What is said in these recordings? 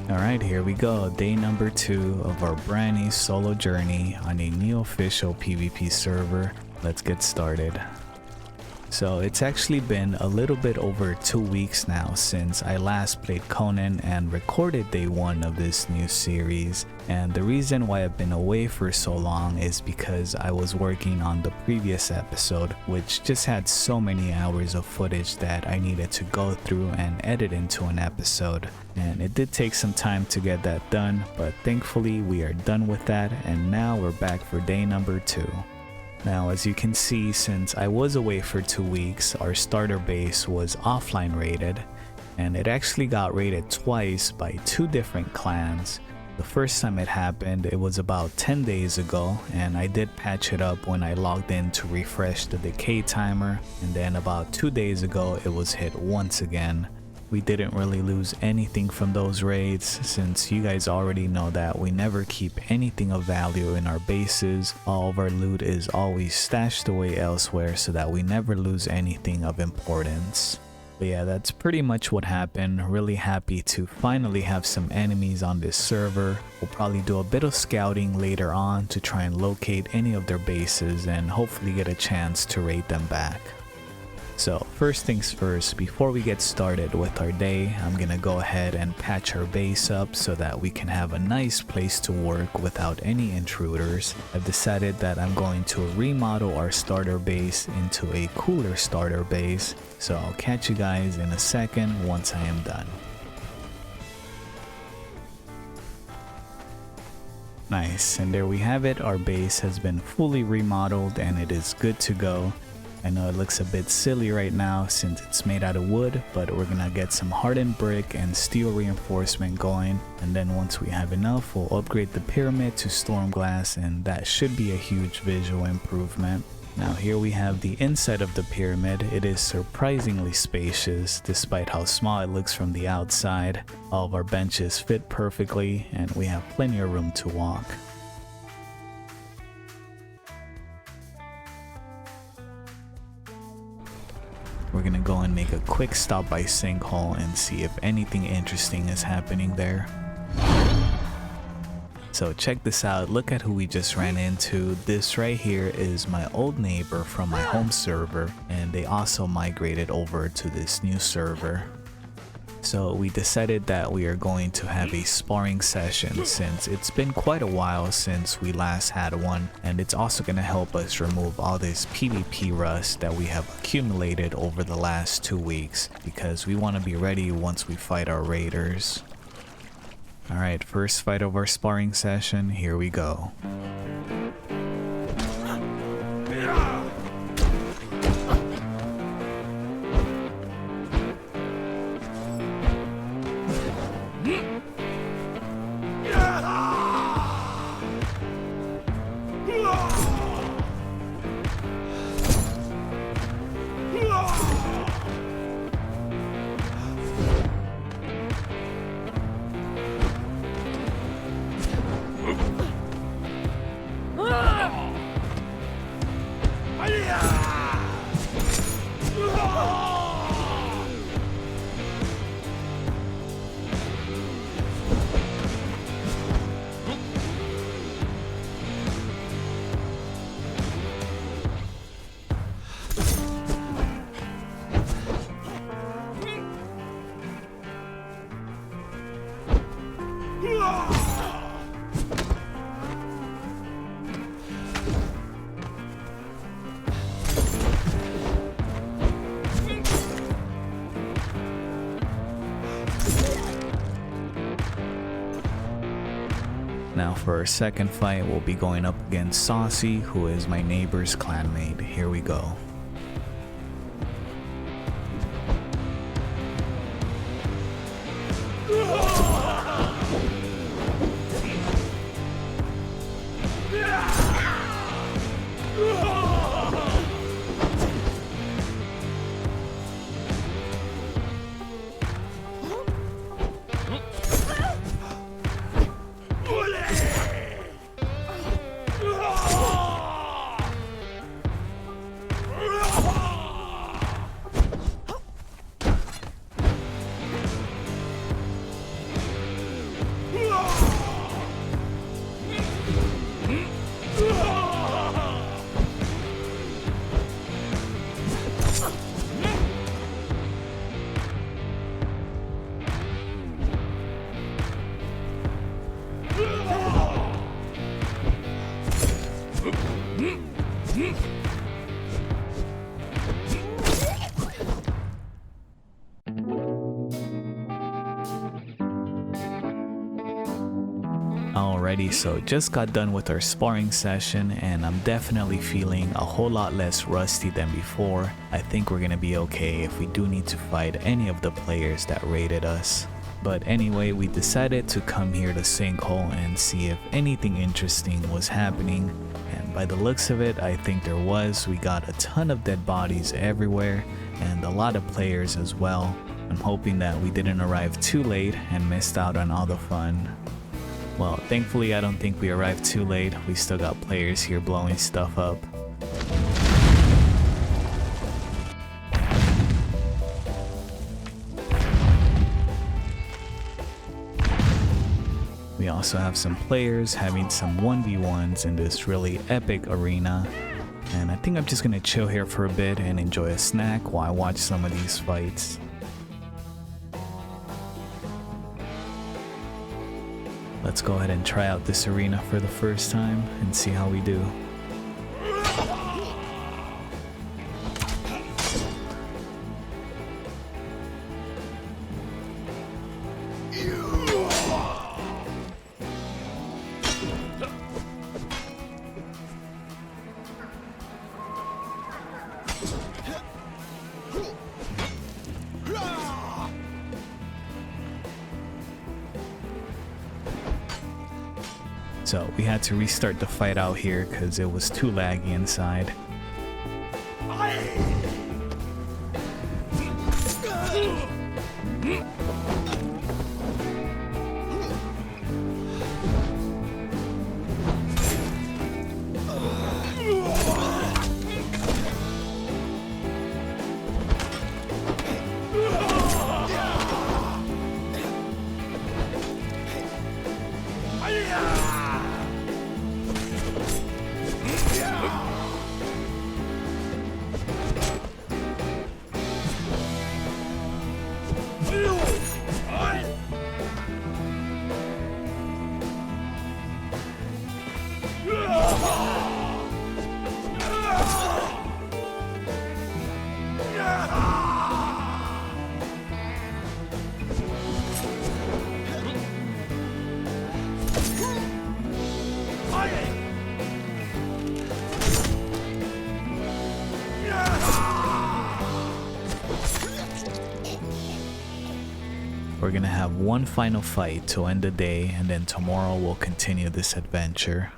Alright, here we go. Day number 2 of our brand new solo journey on a new official PvP server. Let's get started. So it's actually been a little bit over 2 weeks now since I last played Conan and recorded day 1 of this new series. And the reason why I've been away for so long is because I was working on the previous episode, which just had so many hours of footage that I needed to go through and edit into an episode. And it did take some time to get that done, but thankfully we are done with that, and now we're back for day number 2. Now, as you can see, since I was away for 2 weeks, our starter base was offline rated, and it actually got raided twice by 2 different clans. The first time it happened, it was about 10 days ago, and I did patch it up when I logged in to refresh the decay timer, and then about 2 days ago it was hit once again. We didn't really lose anything from those raids, since you guys already know that we never keep anything of value in our bases. All of our loot is always stashed away elsewhere so that we never lose anything of importance. But yeah, that's pretty much what happened. Really happy to finally have some enemies on this server. We'll probably do a bit of scouting later on to try and locate any of their bases and hopefully get a chance to raid them back. So first things first, before we get started with our day, I'm gonna go ahead and patch our base up so that we can have a nice place to work without any intruders. I've decided that I'm going to remodel our starter base into a cooler starter base, so I'll catch you guys in a second once I am done. Nice, and there we have it. Our base has been fully remodeled and it is good to go. I know it looks a bit silly right now since it's made out of wood, but we're gonna get some hardened brick and steel reinforcement going, and then once we have enough, we'll upgrade the pyramid to storm glass, and that should be a huge visual improvement. Now here we have the inside of the pyramid. It is surprisingly spacious despite how small it looks from the outside. All of our benches fit perfectly and we have plenty of room to walk. We're gonna go and make a quick stop by Sinkhole and see if anything interesting is happening there. So check this out, look at who we just ran into. This right here is my old neighbor from my home server, and they also migrated over to this new server. So we decided that we are going to have a sparring session since it's been quite a while since we last had one, and it's also going to help us remove all this PvP rust that we have accumulated over the last 2 weeks, because we want to be ready once we fight our raiders. Alright, first fight of our sparring session, here we go. Now for our second fight, we'll be going up against Saucy, who is my neighbor's clanmate. Here we go. Alrighty, so just got done with our sparring session and I'm definitely feeling a whole lot less rusty than before. I think we're gonna be okay if we do need to fight any of the players that raided us. But anyway, we decided to come here to Sinkhole and see if anything interesting was happening. And by the looks of it, I think there was. We got a ton of dead bodies everywhere and a lot of players as well. I'm hoping that we didn't arrive too late and missed out on all the fun. Well, thankfully I don't think we arrived too late. We still got players here blowing stuff up. We also have some players having some 1v1s in this really epic arena. And I think I'm just gonna chill here for a bit and enjoy a snack while I watch some of these fights. Let's go ahead and try out this arena for the first time and see how we do. So we had to restart the fight out here because it was too laggy inside. We're gonna have one final fight to end the day, and then tomorrow we'll continue this adventure.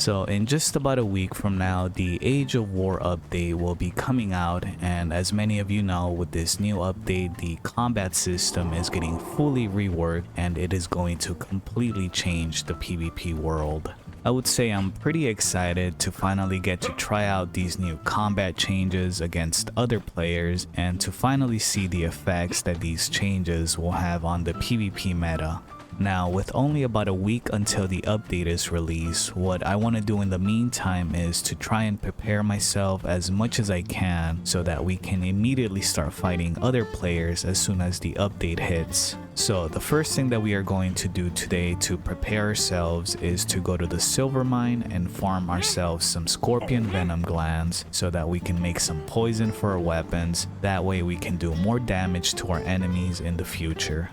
So in just about a week from now, the Age of War update will be coming out, and as many of you know, with this new update, the combat system is getting fully reworked and it is going to completely change the PvP world. I would say I'm pretty excited to finally get to try out these new combat changes against other players and to finally see the effects that these changes will have on the PvP meta. Now, with only about a week until the update is released, what I want to do in the meantime is to try and prepare myself as much as I can so that we can immediately start fighting other players as soon as the update hits. So the first thing that we are going to do today to prepare ourselves is to go to the silver mine and farm ourselves some scorpion venom glands so that we can make some poison for our weapons. That way we can do more damage to our enemies in the future.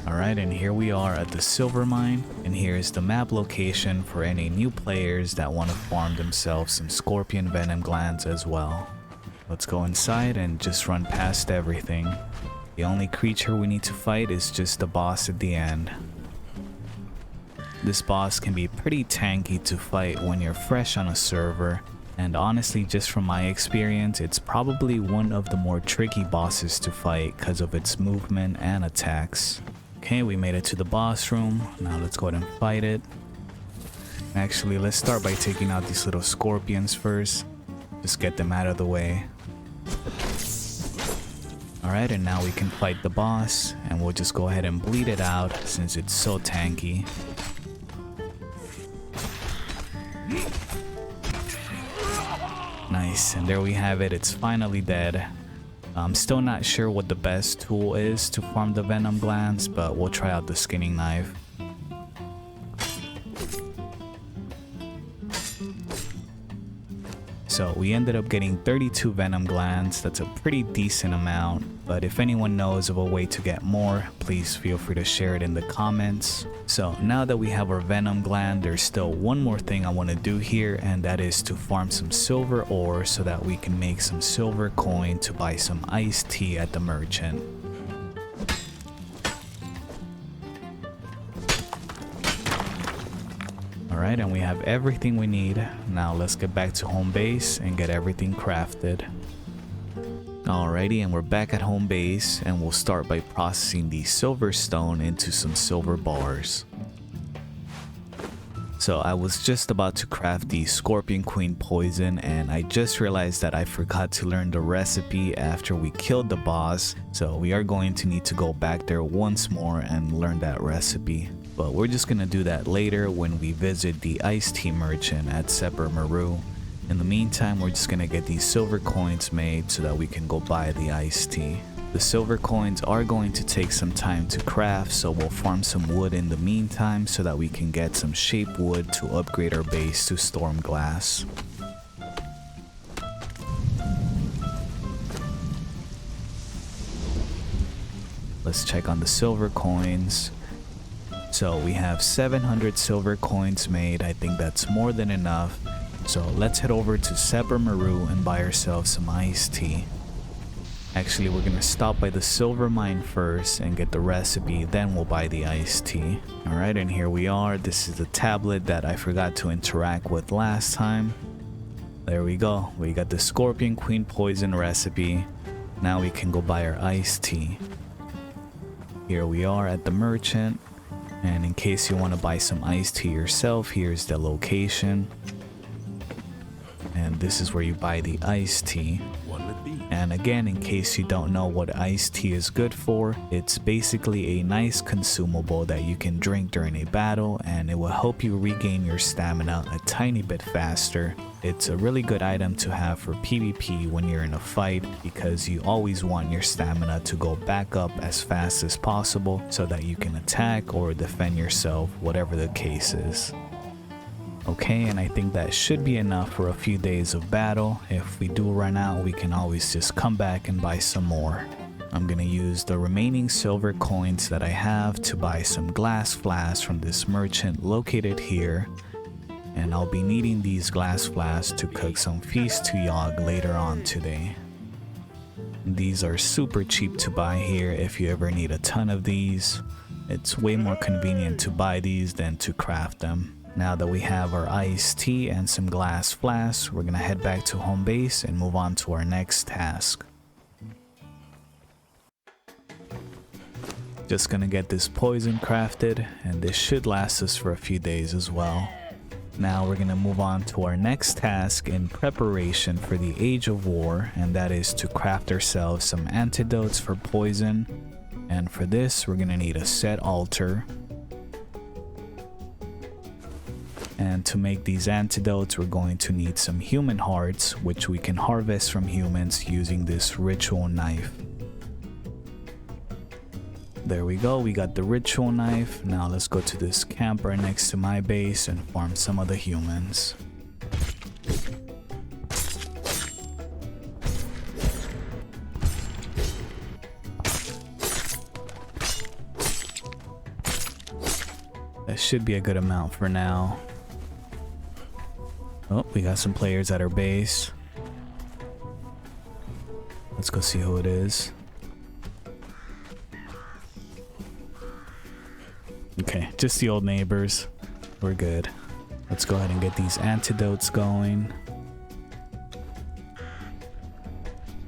Alright, and here we are at the silver mine, and here's the map location for any new players that want to farm themselves some scorpion venom glands as well. Let's go inside and just run past everything. The only creature we need to fight is just the boss at the end. This boss can be pretty tanky to fight when you're fresh on a server, and honestly, just from my experience, it's probably one of the more tricky bosses to fight because of its movement and attacks. Okay, we made it to the boss room. Now let's go ahead and fight it. Actually, let's start by taking out these little scorpions first. Just get them out of the way. Alright, and now we can fight the boss, and we'll just go ahead and bleed it out since it's so tanky. Nice, and there we have it. It's finally dead. I'm still not sure what the best tool is to farm the venom glands, but we'll try out the skinning knife. So we ended up getting 32 venom glands. That's a pretty decent amount, but if anyone knows of a way to get more, please feel free to share it in the comments. So now that we have our venom gland, there's still one more thing I want to do here, and that is to farm some silver ore so that we can make some silver coin to buy some iced tea at the merchant. Alright, and we have everything we need. Now let's get back to home base and get everything crafted. Alrighty, and we're back at home base, and we'll start by processing the Silverstone into some silver bars. So I was just about to craft the Scorpion Queen poison, and I just realized that I forgot to learn the recipe after we killed the boss. So we are going to need to go back there once more and learn that recipe. But we're just gonna do that later when we visit the iced tea merchant at Sepermeru. In the meantime, we're just gonna get these silver coins made so that we can go buy the iced tea. The silver coins are going to take some time to craft, so we'll farm some wood in the meantime so that we can get some shape wood to upgrade our base to storm glass. Let's check on the silver coins. So we have 700 silver coins made. I think that's more than enough. So let's head over to Sepermeru and buy ourselves some iced tea. Actually, we're gonna stop by the silver mine first and get the recipe, then we'll buy the iced tea. Alright, and here we are. This is the tablet that I forgot to interact with last time. There we go. We got the Scorpion Queen poison recipe. Now we can go buy our iced tea. Here we are at the merchant. And in case you want to buy some iced tea yourself, here's the location. And this is where you buy the iced tea. And again, in case you don't know what iced tea is good for, it's basically a nice consumable that you can drink during a battle, and it will help you regain your stamina a tiny bit faster. It's a really good item to have for PvP when you're in a fight, because you always want your stamina to go back up as fast as possible so that you can attack or defend yourself, whatever the case is. Okay, and I think that should be enough for a few days of battle. If we do run out, we can always just come back and buy some more. I'm gonna use the remaining silver coins that I have to buy some glass flasks from this merchant located here. And I'll be needing these glass flasks to cook some feast to Yogg later on today. These are super cheap to buy here if you ever need a ton of these. It's way more convenient to buy these than to craft them. Now that we have our iced tea and some glass flasks, we're gonna head back to home base and move on to our next task. Just gonna get this poison crafted, and this should last us for a few days as well. Now we're gonna move on to our next task in preparation for the Age of War, and that is to craft ourselves some antidotes for poison. And for this, we're gonna need a set altar. And to make these antidotes, we're going to need some human hearts, which we can harvest from humans using this ritual knife. There we go, we got the ritual knife. Now let's go to this camp right next to my base and farm some of the humans. That should be a good amount for now. Oh, we got some players at our base. Let's go see who it is. Okay, just the old neighbors. We're good. Let's go ahead and get these antidotes going.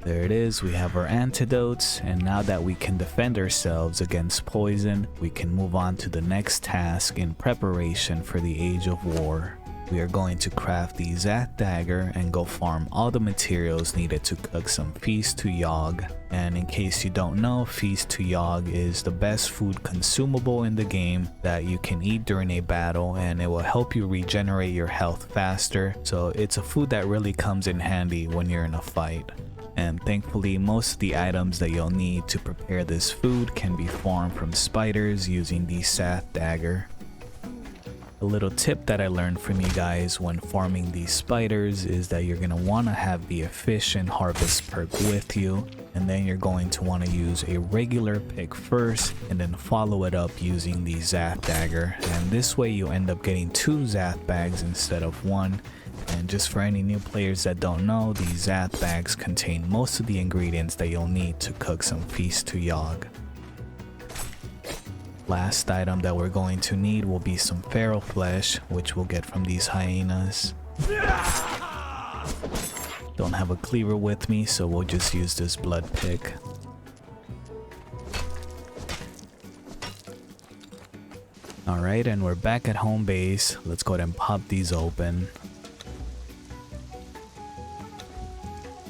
There it is, we have our antidotes, and now that we can defend ourselves against poison, we can move on to the next task in preparation for the Age of War. We are going to craft the Zathite Dagger and go farm all the materials needed to cook some Feast to Yogg. And in case you don't know, Feast to Yogg is the best food consumable in the game that you can eat during a battle, and it will help you regenerate your health faster. So it's a food that really comes in handy when you're in a fight. And thankfully, most of the items that you'll need to prepare this food can be farmed from spiders using the Zathite Dagger. A little tip that I learned from you guys when farming these spiders is that you're going to want to have the efficient harvest perk with you, and then you're going to want to use a regular pick first and then follow it up using the Zathite Dagger, and this way you end up getting 2 Zathite bags instead of 1. And just for any new players that don't know, these Zathite bags contain most of the ingredients that you'll need to cook some Feast to Yogg. Last item that we're going to need will be some feral flesh, which we'll get from these hyenas. Don't have a cleaver with me, so we'll just use this blood pick. Alright, and we're back at home base. Let's go ahead and pop these open.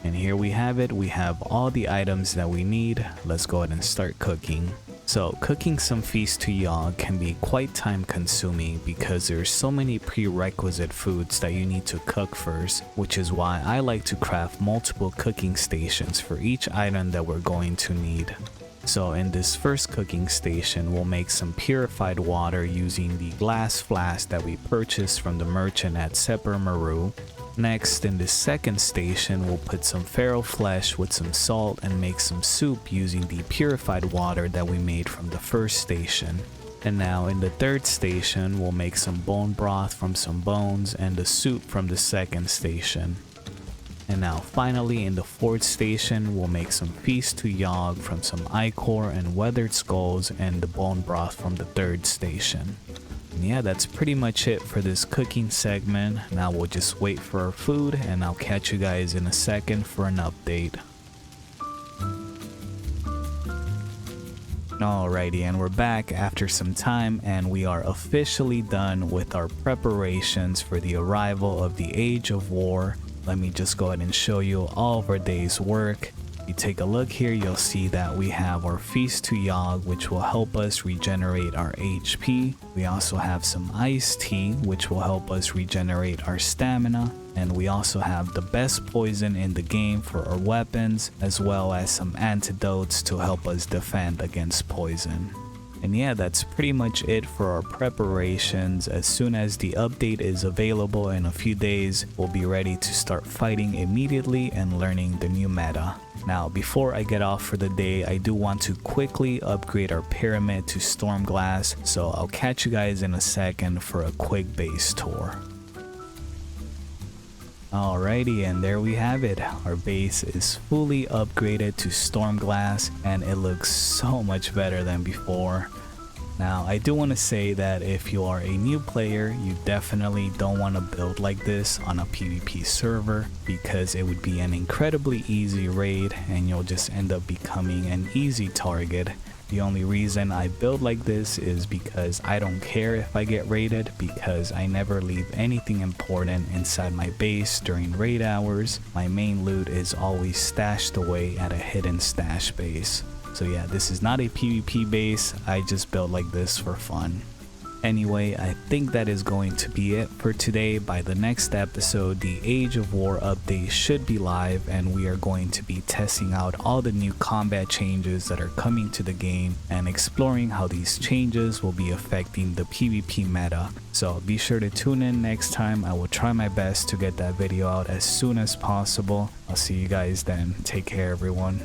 And here we have it. We have all the items that we need. Let's go ahead and start cooking. So cooking some Feast to Yogg can be quite time consuming because there's so many prerequisite foods that you need to cook first, which is why I like to craft multiple cooking stations for each item that we're going to need. So in this first cooking station, we'll make some purified water using the glass flask that we purchased from the merchant at Sepermeru. Next, in the second station, we'll put some feral flesh with some salt and make some soup using the purified water that we made from the first station. And now in the third station, we'll make some bone broth from some bones and the soup from the second station. And now finally in the fourth station, we'll make some Feast to Yogg from some ichor and weathered skulls and the bone broth from the third station. And yeah, that's pretty much it for this cooking segment. Now we'll just wait for our food, and I'll catch you guys in a second for an update. Alrighty, and we're back after some time, and we are officially done with our preparations for the arrival of the Age of War. Let me just go ahead and show you all of our day's work. If you take a look here, you'll see that we have our Feast to Yogg, which will help us regenerate our HP. We also have some iced tea, which will help us regenerate our stamina. And we also have the best poison in the game for our weapons, as well as some antidotes to help us defend against poison. And yeah, that's pretty much it for our preparations. As soon as the update is available in a few days, we'll be ready to start fighting immediately and learning the new meta. Now, before I get off for the day, I do want to quickly upgrade our pyramid to storm glass, so I'll catch you guys in a second for a quick base tour. Alrighty, and there we have it. Our base is fully upgraded to storm glass, and it looks so much better than before. Now, I do want to say that if you are a new player, you definitely don't want to build like this on a PvP server because it would be an incredibly easy raid and you'll just end up becoming an easy target. The only reason I build like this is because I don't care if I get raided, because I never leave anything important inside my base during raid hours. My main loot is always stashed away at a hidden stash base. So yeah, this is not a PvP base, I just built like this for fun. Anyway, I think that is going to be it for today. By the next episode, the Age of War update should be live and we are going to be testing out all the new combat changes that are coming to the game and exploring how these changes will be affecting the PvP meta. So be sure to tune in next time. I will try my best to get that video out as soon as possible. I'll see you guys then. Take care, everyone.